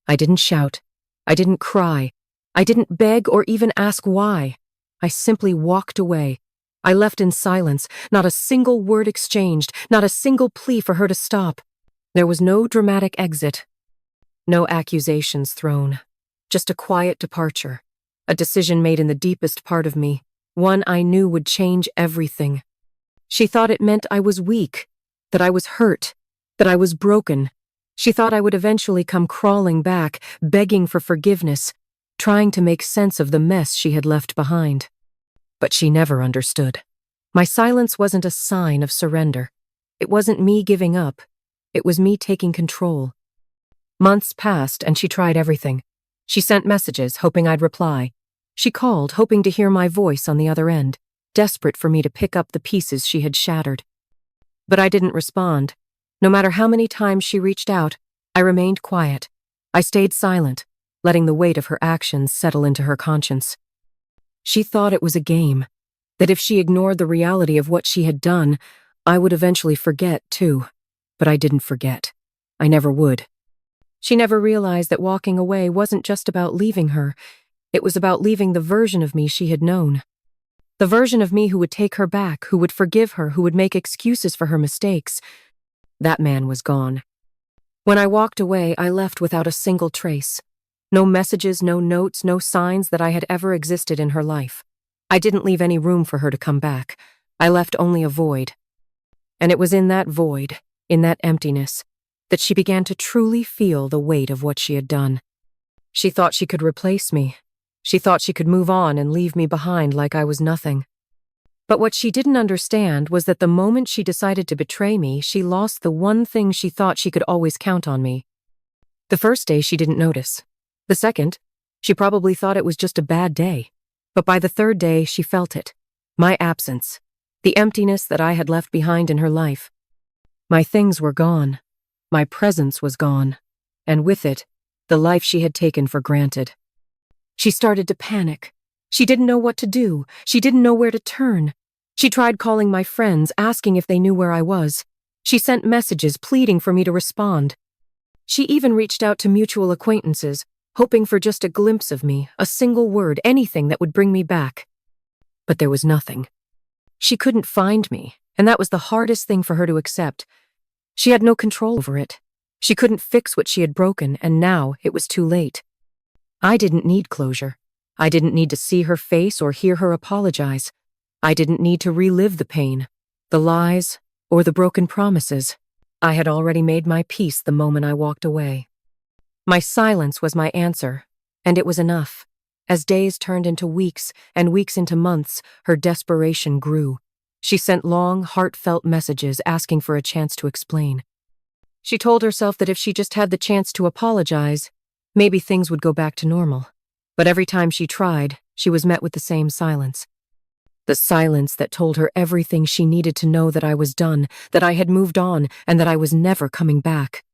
I didn't shout. I didn't cry. I didn't beg or even ask why. I simply walked away. I left in silence, not a single word exchanged, not a single plea for her to stop. There was no dramatic exit, no accusations thrown, just a quiet departure, a decision made in the deepest part of me, one I knew would change everything. She thought it meant I was weak, that I was hurt, that I was broken. She thought I would eventually come crawling back, begging for forgiveness, trying to make sense of the mess she had left behind. But she never understood. My silence wasn't a sign of surrender. It wasn't me giving up. It was me taking control. Months passed and she tried everything. She sent messages, hoping I'd reply. She called, hoping to hear my voice on the other end, desperate for me to pick up the pieces she had shattered. But I didn't respond. No matter how many times she reached out, I remained quiet. I stayed silent, letting the weight of her actions settle into her conscience. She thought it was a game, that if she ignored the reality of what she had done, I would eventually forget, too. But I didn't forget. I never would. She never realized that walking away wasn't just about leaving her. It was about leaving the version of me she had known. The version of me who would take her back, who would forgive her, who would make excuses for her mistakes. That man was gone. When I walked away, I left without a single trace. No messages, no notes, no signs that I had ever existed in her life. I didn't leave any room for her to come back. I left only a void. And it was in that void, in that emptiness, that she began to truly feel the weight of what she had done. She thought she could replace me. She thought she could move on and leave me behind like I was nothing. But what she didn't understand was that the moment she decided to betray me, she lost the one thing she thought she could always count on me. The first day she didn't notice. The second, she probably thought it was just a bad day. But by the third day, she felt it. My absence. The emptiness that I had left behind in her life. My things were gone. My presence was gone. And with it, the life she had taken for granted. She started to panic. She didn't know what to do. She didn't know where to turn. She tried calling my friends, asking if they knew where I was. She sent messages pleading for me to respond. She even reached out to mutual acquaintances, hoping for just a glimpse of me, a single word, anything that would bring me back. But there was nothing. She couldn't find me, and that was the hardest thing for her to accept. She had no control over it. She couldn't fix what she had broken, and now it was too late. I didn't need closure. I didn't need to see her face or hear her apologize. I didn't need to relive the pain, the lies, or the broken promises. I had already made my peace the moment I walked away. My silence was my answer, and it was enough. As days turned into weeks, and weeks into months, her desperation grew. She sent long, heartfelt messages asking for a chance to explain. She told herself that if she just had the chance to apologize, maybe things would go back to normal. But every time she tried, she was met with the same silence. The silence that told her everything she needed to know, that I was done, that I had moved on, and that I was never coming back.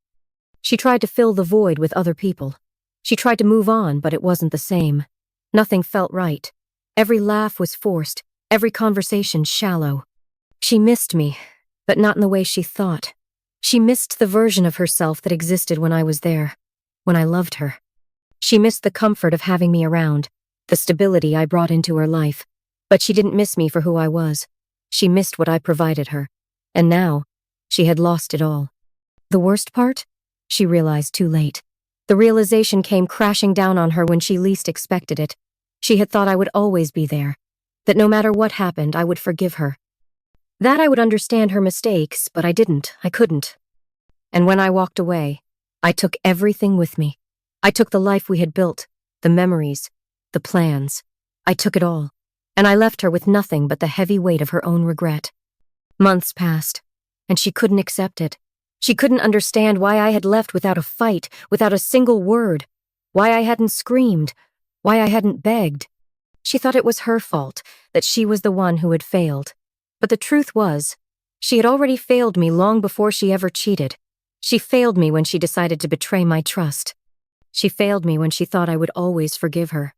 She tried to fill the void with other people. She tried to move on, but it wasn't the same. Nothing felt right. Every laugh was forced, every conversation shallow. She missed me, but not in the way she thought. She missed the version of herself that existed when I was there, when I loved her. She missed the comfort of having me around, the stability I brought into her life. But she didn't miss me for who I was. She missed what I provided her. And now, she had lost it all. The worst part? She realized too late. The realization came crashing down on her when she least expected it. She had thought I would always be there, that no matter what happened, I would forgive her. That I would understand her mistakes, but I didn't. I couldn't. And when I walked away, I took everything with me. I took the life we had built, the memories, the plans. I took it all. And I left her with nothing but the heavy weight of her own regret. Months passed, and she couldn't accept it. She couldn't understand why I had left without a fight, without a single word, why I hadn't screamed, why I hadn't begged. She thought it was her fault, that she was the one who had failed. But the truth was, she had already failed me long before she ever cheated. She failed me when she decided to betray my trust. She failed me when she thought I would always forgive her.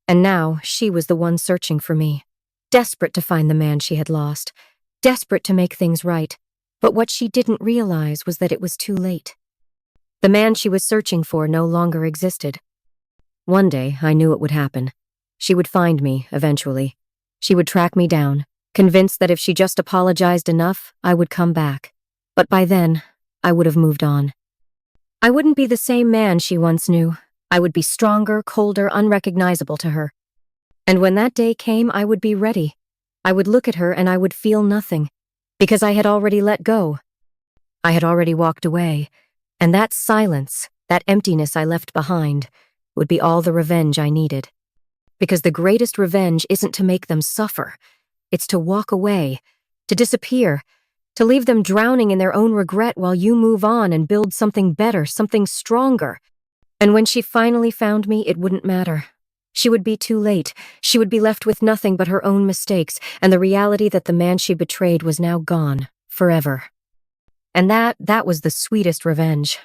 And now she was the one searching for me, desperate to find the man she had lost, desperate to make things right. But what she didn't realize was that it was too late. The man she was searching for no longer existed. One day, I knew it would happen. She would find me, eventually. She would track me down, convinced that if she just apologized enough, I would come back. But by then, I would have moved on. I wouldn't be the same man she once knew. I would be stronger, colder, unrecognizable to her. And when that day came, I would be ready. I would look at her and I would feel nothing, because I had already let go. I had already walked away, and that silence, that emptiness I left behind, would be all the revenge I needed. Because the greatest revenge isn't to make them suffer. It's to walk away, to disappear, to leave them drowning in their own regret while you move on and build something better, something stronger. And when she finally found me, it wouldn't matter. She would be too late. She would be left with nothing but her own mistakes and the reality that the man she betrayed was now gone, forever. And that was the sweetest revenge.